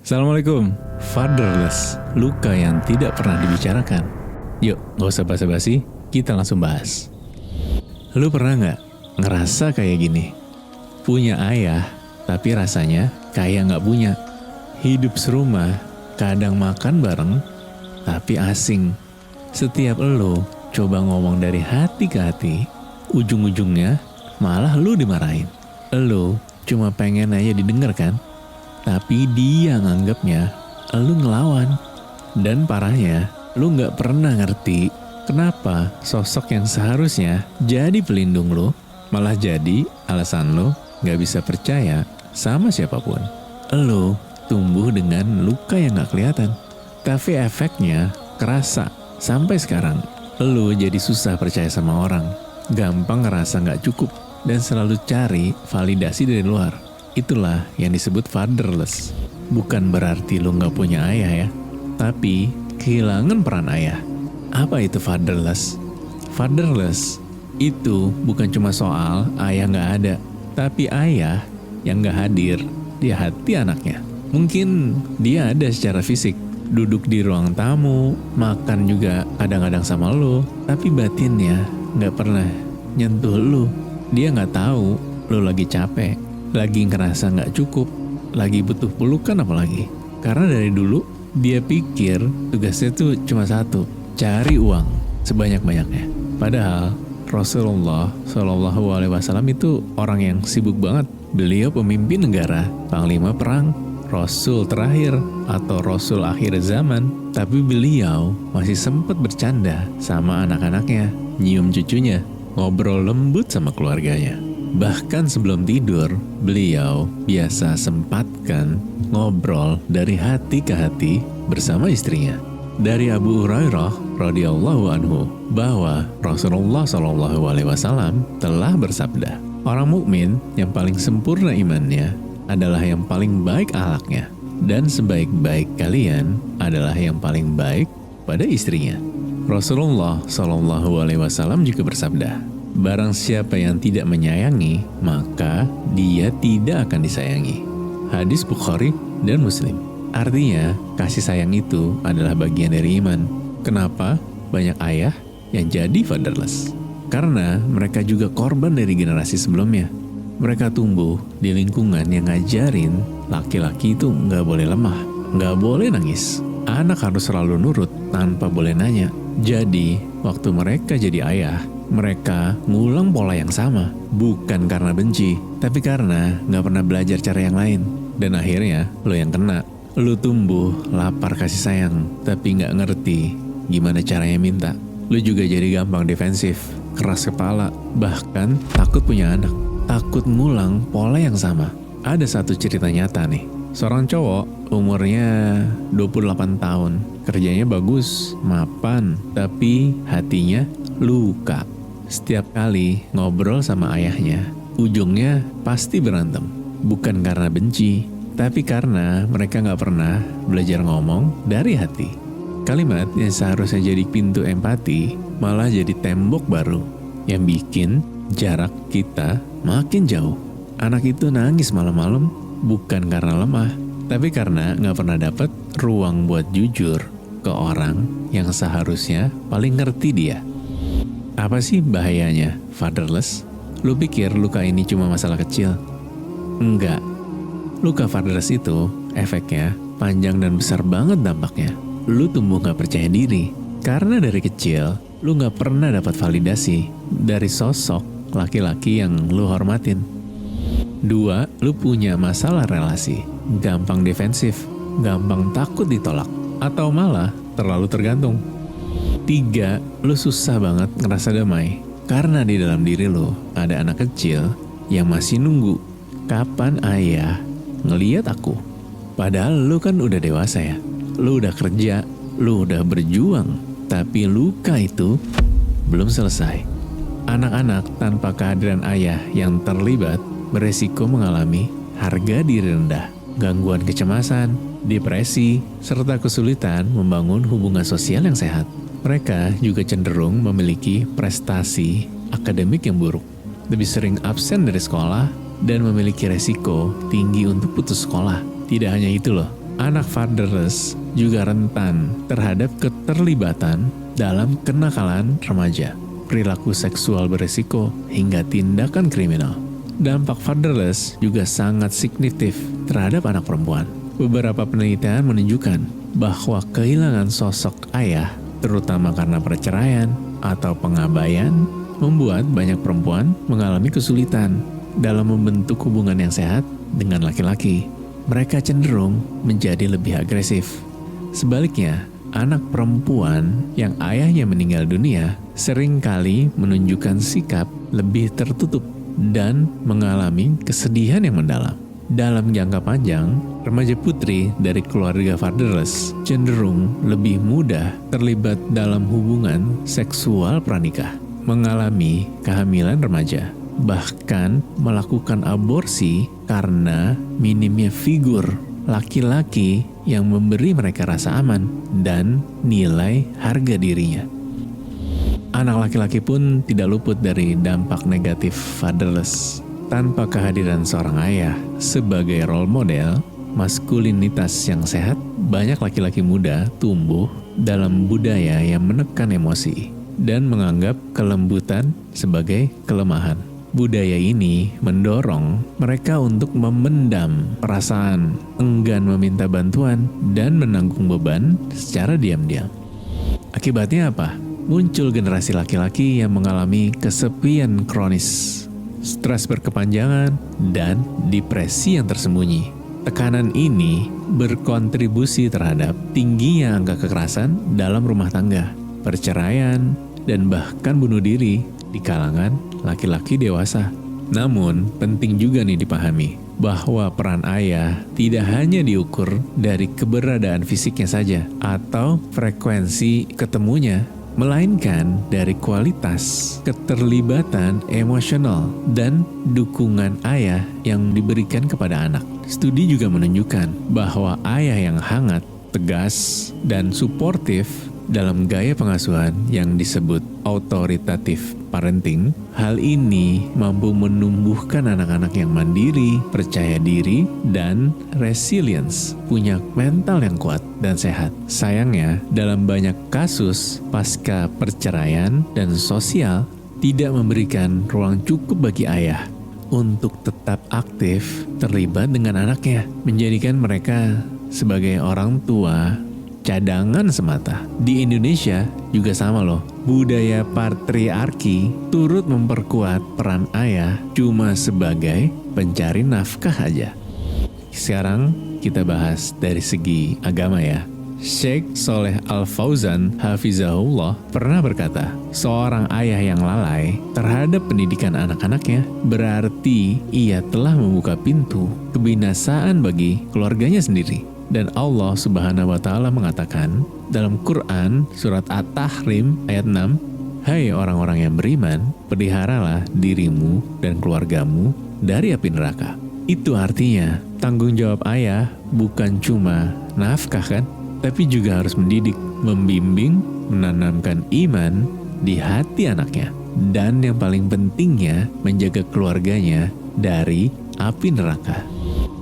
Assalamualaikum. Fatherless, luka yang tidak pernah dibicarakan. Yuk, gak usah basa-basi, kita langsung bahas. Lu pernah gak ngerasa kayak gini? Punya ayah, tapi rasanya kayak gak punya. Hidup serumah, kadang makan bareng, tapi asing. Setiap lu coba ngomong dari hati ke hati, ujung-ujungnya malah lu dimarahin. Lu cuma pengen aja didengar kan? Tapi dia nganggapnya lu ngelawan. Dan parahnya, lu gak pernah ngerti kenapa sosok yang seharusnya jadi pelindung lu malah jadi alasan lu gak bisa percaya sama siapapun. Lu tumbuh dengan luka yang gak kelihatan, tapi efeknya kerasa sampai sekarang. Lu jadi susah percaya sama orang, gampang ngerasa gak cukup, dan selalu cari validasi dari luar. Itulah yang disebut fatherless. Bukan berarti lu gak punya ayah ya, tapi kehilangan peran ayah. Apa itu fatherless? Fatherless itu bukan cuma soal ayah gak ada, tapi ayah yang gak hadir di hati anaknya. Mungkin dia ada secara fisik, duduk di ruang tamu, makan juga kadang-kadang sama lu, tapi batinnya gak pernah nyentuh lu. Dia gak tahu lu lagi capek, lagi ngerasa gak cukup, lagi butuh pelukan apalagi. Karena dari dulu dia pikir tugasnya tuh cuma satu, cari uang sebanyak-banyaknya. Padahal Rasulullah SAW itu orang yang sibuk banget. Beliau pemimpin negara, panglima perang, Rasul terakhir atau Rasul akhir zaman. Tapi beliau masih sempat bercanda sama anak-anaknya, nyium cucunya, ngobrol lembut sama keluarganya. Bahkan sebelum tidur, beliau biasa sempatkan ngobrol dari hati ke hati bersama istrinya. Dari Abu Hurairah radhiyallahu anhu bahwa Rasulullah SAW telah bersabda, orang mukmin yang paling sempurna imannya adalah yang paling baik akhlaknya, dan sebaik-baik kalian adalah yang paling baik pada istrinya. Rasulullah SAW juga bersabda, barang siapa yang tidak menyayangi, maka dia tidak akan disayangi. Hadis Bukhari dan Muslim. Artinya, kasih sayang itu adalah bagian dari iman. Kenapa banyak ayah yang jadi fatherless? Karena mereka juga korban dari generasi sebelumnya. Mereka tumbuh di lingkungan yang ngajarin laki-laki itu nggak boleh lemah, nggak boleh nangis. Anak harus selalu nurut tanpa boleh nanya. Jadi, waktu mereka jadi ayah, mereka ngulang pola yang sama, bukan karena benci, tapi karena gak pernah belajar cara yang lain. Dan akhirnya, lo yang kena. Lo tumbuh lapar kasih sayang, tapi gak ngerti gimana caranya minta. Lo juga jadi gampang defensif, keras kepala, bahkan takut punya anak, takut ngulang pola yang sama. Ada satu cerita nyata nih. Seorang cowok umurnya 28 tahun, kerjanya bagus, mapan, tapi hatinya luka. Setiap kali ngobrol sama ayahnya, ujungnya pasti berantem. Bukan karena benci, tapi karena mereka gak pernah belajar ngomong dari hati. Kalimat yang seharusnya jadi pintu empati, malah jadi tembok baru yang bikin jarak kita makin jauh. Anak itu nangis malam-malam, bukan karena lemah, tapi karena gak pernah dapat ruang buat jujur ke orang yang seharusnya paling ngerti dia. Apa sih bahayanya fatherless? Lu pikir luka ini cuma masalah kecil? Enggak. Luka fatherless itu efeknya panjang dan besar banget dampaknya. Lu tumbuh gak percaya diri karena dari kecil lu gak pernah dapat validasi dari sosok laki-laki yang lu hormatin. 2, lu punya masalah relasi, gampang defensif, gampang takut ditolak, atau malah terlalu tergantung. 3, lu susah banget ngerasa damai, karena di dalam diri lu ada anak kecil yang masih nunggu, kapan ayah ngeliat aku? Padahal lu kan udah dewasa ya, lu udah kerja, lu udah berjuang, tapi luka itu belum selesai. Anak-anak tanpa kehadiran ayah yang terlibat beresiko mengalami harga diri rendah, gangguan kecemasan, depresi, serta kesulitan membangun hubungan sosial yang sehat. Mereka juga cenderung memiliki prestasi akademik yang buruk, lebih sering absen dari sekolah, dan memiliki resiko tinggi untuk putus sekolah. Tidak hanya itu loh, anak fatherless juga rentan terhadap keterlibatan dalam kenakalan remaja, perilaku seksual berisiko, hingga tindakan kriminal. Dampak fatherless juga sangat signifikan terhadap anak perempuan. Beberapa penelitian menunjukkan bahwa kehilangan sosok ayah, terutama karena perceraian atau pengabaian, membuat banyak perempuan mengalami kesulitan dalam membentuk hubungan yang sehat dengan laki-laki. Mereka cenderung menjadi lebih agresif. Sebaliknya, anak perempuan yang ayahnya meninggal dunia seringkali menunjukkan sikap lebih tertutup dan mengalami kesedihan yang mendalam. Dalam jangka panjang, remaja putri dari keluarga fatherless cenderung lebih mudah terlibat dalam hubungan seksual pranikah, mengalami kehamilan remaja, bahkan melakukan aborsi karena minimnya figur laki-laki yang memberi mereka rasa aman dan nilai harga dirinya. Anak laki-laki pun tidak luput dari dampak negatif fatherless. Tanpa kehadiran seorang ayah sebagai role model maskulinitas yang sehat, banyak laki-laki muda tumbuh dalam budaya yang menekan emosi dan menganggap kelembutan sebagai kelemahan. Budaya ini mendorong mereka untuk memendam perasaan, enggan meminta bantuan, dan menanggung beban secara diam-diam. Akibatnya apa? Muncul generasi laki-laki yang mengalami kesepian kronis, stres berkepanjangan, dan depresi yang tersembunyi. Tekanan ini berkontribusi terhadap tingginya angka kekerasan dalam rumah tangga, perceraian, dan bahkan bunuh diri di kalangan laki-laki dewasa. Namun, penting juga nih dipahami bahwa peran ayah tidak hanya diukur dari keberadaan fisiknya saja atau frekuensi ketemunya, melainkan dari kualitas keterlibatan emosional dan dukungan ayah yang diberikan kepada anak. Studi juga menunjukkan bahwa ayah yang hangat, tegas, dan suportif dalam gaya pengasuhan yang disebut authoritative parenting, hal ini mampu menumbuhkan anak-anak yang mandiri, percaya diri, dan resilience, punya mental yang kuat dan sehat. Sayangnya, dalam banyak kasus pasca perceraian dan sosial tidak memberikan ruang cukup bagi ayah untuk tetap aktif terlibat dengan anaknya, menjadikan mereka sebagai orang tua cadangan semata. Di Indonesia juga sama loh. Budaya patriarki turut memperkuat peran ayah cuma sebagai pencari nafkah aja. Sekarang kita bahas dari segi agama ya. Syekh Sholeh Al-Fauzan Hafizahullah pernah berkata, seorang ayah yang lalai terhadap pendidikan anak-anaknya berarti ia telah membuka pintu kebinasaan bagi keluarganya sendiri. Dan Allah Subhanahu wa Ta'ala mengatakan dalam Quran surat At-Tahrim ayat 6, "Hai orang-orang yang beriman, peliharalah dirimu dan keluargamu dari api neraka." Itu artinya tanggung jawab ayah bukan cuma nafkah kan, tapi juga harus mendidik, membimbing, menanamkan iman di hati anaknya. Dan yang paling pentingnya menjaga keluarganya dari api neraka.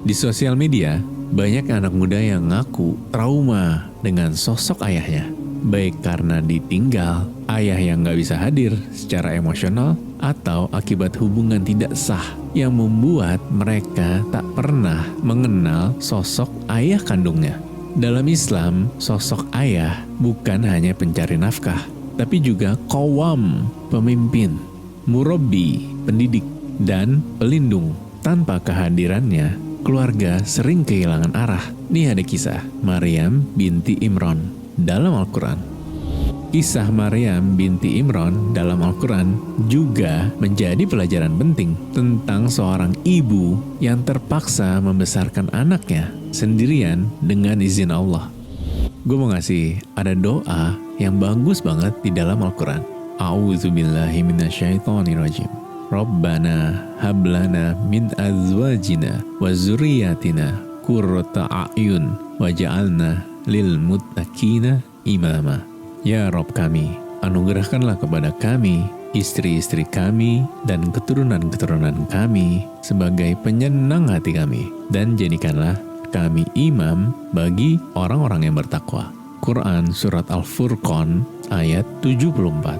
Di sosial media, banyak anak muda yang ngaku trauma dengan sosok ayahnya, baik karena ditinggal, ayah yang gak bisa hadir secara emosional, atau akibat hubungan tidak sah yang membuat mereka tak pernah mengenal sosok ayah kandungnya. Dalam Islam, sosok ayah bukan hanya pencari nafkah, tapi juga qawwam, pemimpin, murabbi, pendidik, dan pelindung. Tanpa kehadirannya, keluarga sering kehilangan arah. Nih ada kisah Maryam binti Imran dalam Al-Quran. Kisah Maryam binti Imran dalam Al-Quran juga menjadi pelajaran penting tentang seorang ibu yang terpaksa membesarkan anaknya sendirian dengan izin Allah. Gue mau ngasih ada doa yang bagus banget di dalam Al-Quran. A'udzubillahi minasyaitonirrajim. Rabbana hablana min azwajina wa zurriyatina qurrata a'yun waj'alna lil muttaqina imama. Ya Rabb kami, anugerahkanlah kepada kami istri-istri kami dan keturunan-keturunan kami sebagai penyenang hati kami, dan jadikanlah kami imam bagi orang-orang yang bertakwa. Quran Surat Al-Furqan ayat 74.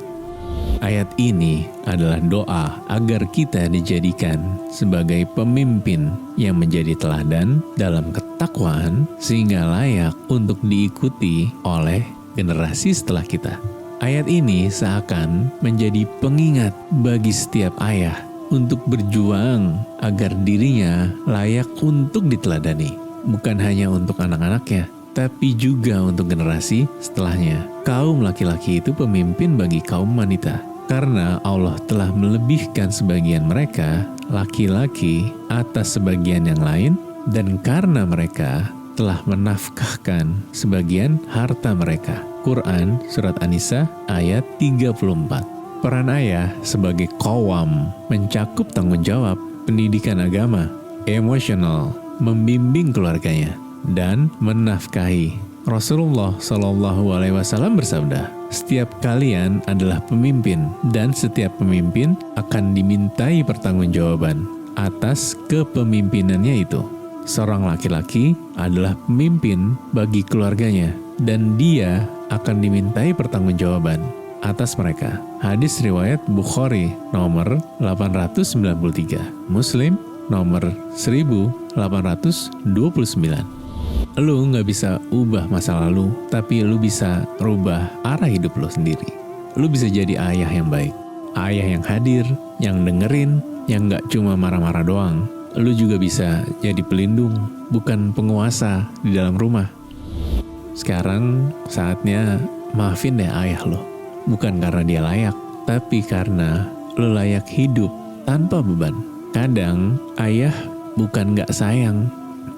Ayat ini adalah doa agar kita dijadikan sebagai pemimpin yang menjadi teladan dalam ketakwaan sehingga layak untuk diikuti oleh generasi setelah kita. Ayat ini seakan menjadi pengingat bagi setiap ayah untuk berjuang agar dirinya layak untuk diteladani. Bukan hanya untuk anak-anaknya, tapi juga untuk generasi setelahnya. Kaum laki-laki itu pemimpin bagi kaum wanita. Karena Allah telah melebihkan sebagian mereka, laki-laki, atas sebagian yang lain, dan karena mereka telah menafkahkan sebagian harta mereka. Quran Surat An-Nisa ayat 34. Peran ayah sebagai qawwam mencakup tanggung jawab, pendidikan agama, emosional, membimbing keluarganya, dan menafkahi. Rasulullah SAW bersabda, setiap kalian adalah pemimpin dan setiap pemimpin akan dimintai pertanggungjawaban atas kepemimpinannya itu. Seorang laki-laki adalah pemimpin bagi keluarganya dan dia akan dimintai pertanggungjawaban atas mereka. Hadis riwayat Bukhari nomor 893, Muslim nomor 1829. Lu gak bisa ubah masa lalu, tapi lu bisa rubah arah hidup lu sendiri. Lu bisa jadi ayah yang baik, ayah yang hadir, yang dengerin, yang gak cuma marah-marah doang. Lu juga bisa jadi pelindung, bukan penguasa di dalam rumah. Sekarang saatnya maafin deh ayah lu. Bukan karena dia layak, tapi karena lu layak hidup tanpa beban. Kadang ayah bukan gak sayang,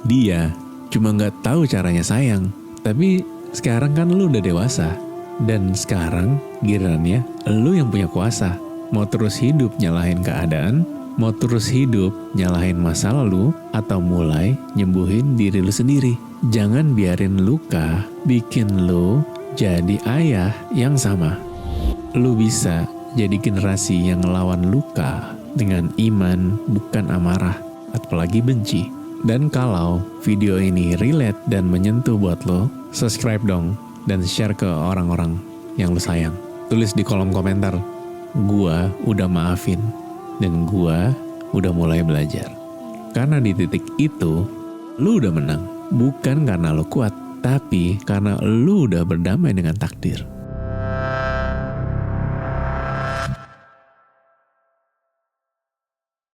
dia cuma gak tahu caranya sayang. Tapi sekarang kan lu udah dewasa, dan sekarang gilirannya lu yang punya kuasa. Mau terus hidup nyalahin keadaan, mau terus hidup nyalahin masa lalu, atau mulai nyembuhin diri lu sendiri. Jangan biarin luka bikin lu jadi ayah yang sama. Lu bisa jadi generasi yang ngelawan luka dengan iman, bukan amarah, apalagi benci. Dan kalau video ini relate dan menyentuh buat lo, subscribe dong dan share ke orang-orang yang lo sayang. Tulis di kolom komentar, gua udah maafin dan gua udah mulai belajar. Karena di titik itu, lo udah menang. Bukan karena lo kuat, tapi karena lo udah berdamai dengan takdir.